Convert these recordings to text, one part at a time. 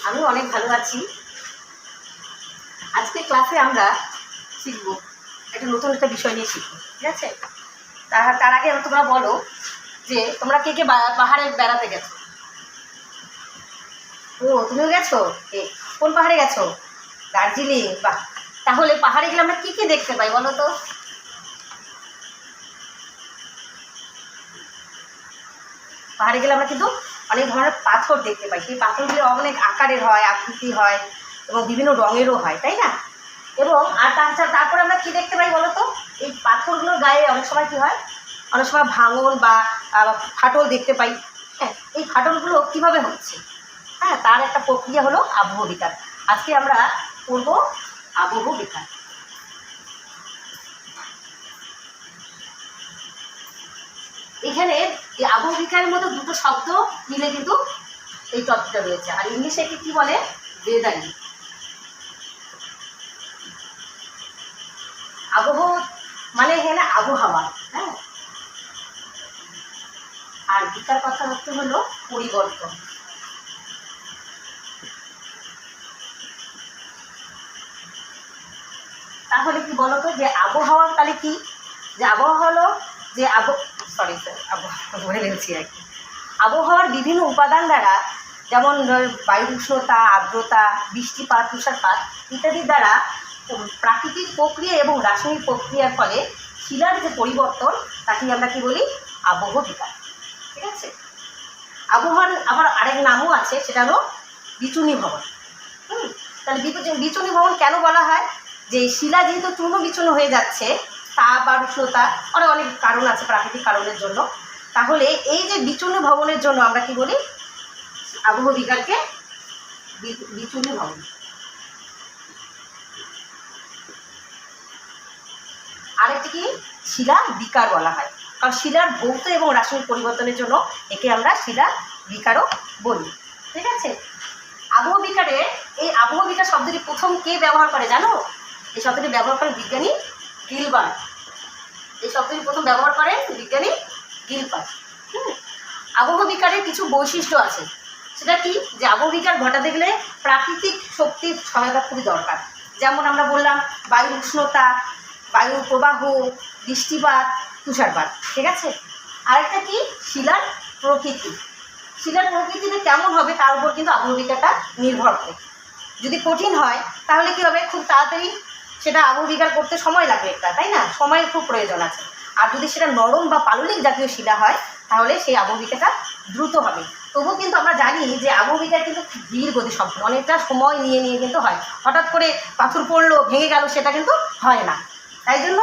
আমি অনেক ভালো আছি। আজকে ক্লাসে আমরা শিখব একটা নতুন একটা বিষয় নিয়ে শিখব, ঠিক আছে? তার আগে তোমরা বলো যে তোমরা কে কে পাহাড়ে বেড়াতে গেছো? ও, তুমিও গেছো? কোন পাহাড়ে গেছো? দার্জিলিং। বাহ, তাহলে পাহাড়ে গেলে আমরা কি কি দেখতে পাই বলো তো? পাহাড়ে গেলে আমরা কিন্তু অনেক ধরনের পাথর দেখতে পাই। সেই পাথরগুলো অনেক আকারের হয়, আকৃতি হয় এবং বিভিন্ন রঙেরও হয়, তাই না? এবং আর তারপরে আমরা কি দেখতে পাই বলো তো? এই পাথরগুলোর গায়ে অনেক সময় কি হয়, অনেক সময় ভাঙন বা ফাটল দেখতে পাই। হ্যাঁ, এই ফাটলগুলো কিভাবে হচ্ছে? হ্যাঁ, তার একটা প্রক্রিয়া হলো আবহ বিকার। আজকে আমরা পড়ব আবহ বিকার। এখানে এই আবহ বিকারের মধ্যে দুটো শব্দ মিলে কিন্তু এই টপিকটা রয়েছে। আর ইংলিশে কি বলে? ওয়েদারিং। আবহ মানে এখানে আবহাওয়া, হ্যাঁ। আর বিকার কথা হচ্ছে হলো পরিবর্তন। তাহলে কি বলতো যে আবহাওয়া তাহলে কি? যে আবহাওয়া হলো যে বলে নিচ্ছি আর কি। আবহাওয়ার বিভিন্ন উপাদান দ্বারা, যেমন বায়ু উষ্ণতা, আর্দ্রতা, বৃষ্টিপাত, তুষারপাত ইত্যাদির দ্বারা প্রাকৃতিক প্রক্রিয়া এবং রাসায়নিক প্রক্রিয়ার ফলে শিলার যে পরিবর্তন তাকে আমরা কি বলি? আবহ বিকার, ঠিক আছে? আবহাওয়ার আবার আরেক নামও আছে, সেটা হলো বিচূর্ণী ভবন। তাহলে বিচূর্ণী ভবন কেন বলা হয়? যে শিলা যেহেতু চূর্ণ বিচূর্ণ হয়ে যাচ্ছে, তাপ আর উষ্ণতা অনেক কারণ আছে প্রাকৃতিক কারণের জন্য, তাহলে এই যে বিচূর্ণ ভবনের জন্য আমরা কি বলি? আবহ বিকারকে বিচূর্ণী ভবন। আরেকটি কি? শিলা বিকার বলা হয়, কারণ শিলার ভৌত এবং রাসায়নিক পরিবর্তনের জন্য একে আমরা শিলা বিকারও বলি, ঠিক আছে? আবহ বিকারে এই আবহ বিকার শব্দটি প্রথম কে ব্যবহার করে জানো? এই শব্দটি ব্যবহার করেন বিজ্ঞানী গিলবার্ট। এই শব্দটি প্রথম ব্যবহার করেন বিজ্ঞানী গিলবার্ট। আবহ বিকারের কিছু বৈশিষ্ট্য আছে। সেটা কি? যে আবহ বিকার ঘটাতে গেলে প্রাকৃতিক শক্তির সহায়তা খুবই দরকার। যেমন আমরা বললাম বায়ু উষ্ণতা, বায়ু প্রবাহ, বৃষ্টিপাত, তুষারপাত, ঠিক আছে? আরেকটা কি? শিলার প্রকৃতি। শিলার প্রকৃতিতে কেমন হবে তার উপর কিন্তু আবহ বিকারটা নির্ভর করে। যদি কঠিন হয় তাহলে কি হবে? খুব তাড়াতাড়ি সেটা আবহ বিকার করতে সময় লাগবে একটা, তাই না? সময়ের খুব প্রয়োজন আছে। আর যদি সেটা নরম বা পাললিক জাতীয় শিলা হয় তাহলে সেই আবহ বিকারটা দ্রুত হবে। তবুও কিন্তু আমরা জানি যে আবহ বিকার কিন্তু ধীর গতি সম্পন্ন, অনেকটা সময় নিয়ে কিন্তু হয়। হঠাৎ করে পাথর পড়লো, ভেঙে গেল, সেটা কিন্তু হয় না। তাই জন্য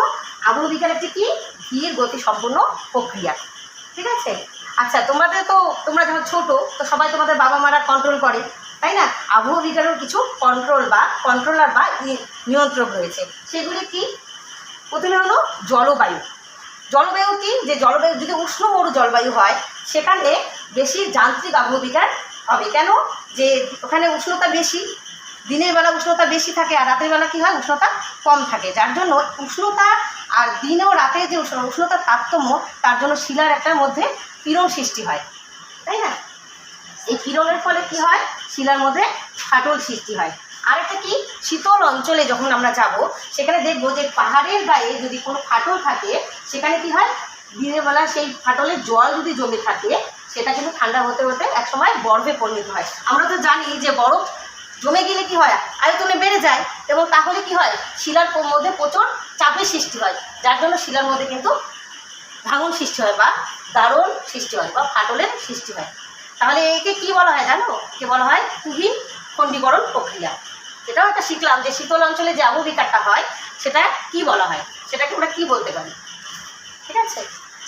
আবহ বিকার একটি কি? ধীর গতি সম্পন্ন প্রক্রিয়া, ঠিক আছে? আচ্ছা, তোমরা যখন ছোটো তো সবাই তোমাদের বাবা মারা কন্ট্রোল করে, তাই না? আবহ বিকারের কিছু কন্ট্রোলার বা নিয়ন্ত্রক রয়েছে। সেগুলি কি? প্রথমে হলো জলবায়ু। জলবায়ু কি? যে জলবায়ু যদি উষ্ণ মরু জলবায়ু হয় সেখানে বেশি যান্ত্রিক আবহ বিকার হবে। কেন? যে ওখানে উষ্ণতা বেশি, দিনের বেলা উষ্ণতা বেশি থাকে আর রাতের বেলা কী হয়? উষ্ণতা কম থাকে, যার জন্য উষ্ণতা আর দিন ও রাতে যে উষ্ণতার তারতম্য, তার জন্য শিলার একটার মধ্যে কিরণ সৃষ্টি হয়, তাই না? এই কিরণের ফলে কি হয়? শিলার মধ্যে ফাটল সৃষ্টি হয়। আরেকটা কি? শীতল অঞ্চলে যখন আমরা যাব সেখানে দেখবো যে পাহাড়ের গায়ে যদি কোনো ফাটল থাকে সেখানে কি হয়? দিনের বেলা সেই ফাটলের জল যদি জমে থাকে সেটা কিন্তু ঠান্ডা হতে হতে একসময় বরফে পরিণত হয়। আমরা তো জানি যে বরফ জমে গেলে কি হয়? আয়তনে বেড়ে যায় এবং তাহলে কি হয়? শিলার মধ্যে প্রচুর চাপের সৃষ্টি হয়, যার জন্য শিলার মধ্যে কিন্তু ভাঙন সৃষ্টি হয় বা দারুণ সৃষ্টি হয় বা ফাটলের সৃষ্টি হয়। তাহলে একে কি বলা হয় জানো? একে বলা হয় তুহিন খণ্ডীকরণ প্রক্রিয়া। এটাও একটা শিখলাম যে শীতল অঞ্চলে যে আবহ বিকারটা হয় সেটা কি বলা হয়, সেটাকে আমরা কি বলতে পারি, ঠিক আছে?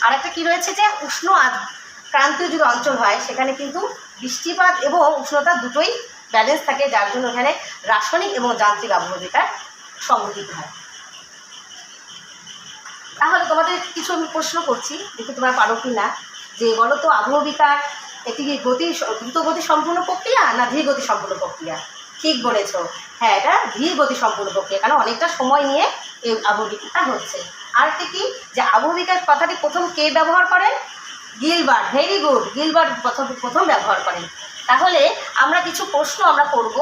আর একটা কি রয়েছে যে উষ্ণ ক্রান্তীয় যদি অঞ্চল হয় সেখানে কিন্তু বৃষ্টিপাত এবং উষ্ণতা দুটোই ব্যালেন্স থাকে, যার জন্য এখানে রাসায়নিক এবং যান্ত্রিক আবহ বিকার সংঘটিত হয়। তাহলে তোমাদের কিছু আমি প্রশ্ন করছি, দেখি তোমরা পারো কি না। যে বলো তো আবহ বিকার একটি দ্রুত গতি সম্পূর্ণ প্রক্রিয়া না ধীর গতি সম্পূর্ণ প্রক্রিয়া? ঠিক বলেছ, হ্যাঁ, এটা ধীর গতি সম্পূর্ণ প্রক্রিয়া, কারণ অনেকটা সময় নিয়ে এই আবহ বিকারটা হচ্ছে। আরেকটি কি? যে আবহ বিকার কথাটি প্রথম কে ব্যবহার করেন? গিলবার্ট। ভেরি গুড, গিলবার্ট প্রথম ব্যবহার করেন। তাহলে আমরা কিছু প্রশ্ন আমরা করব,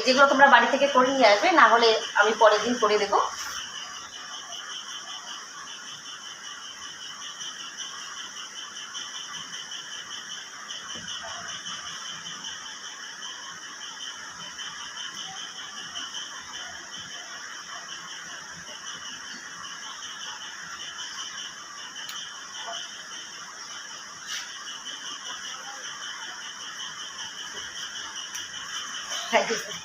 যেগুলো তোমরা বাড়ি থেকে করে নিয়ে আসবে, না হলে আমি পরের দিন করে দেবো। Thank you.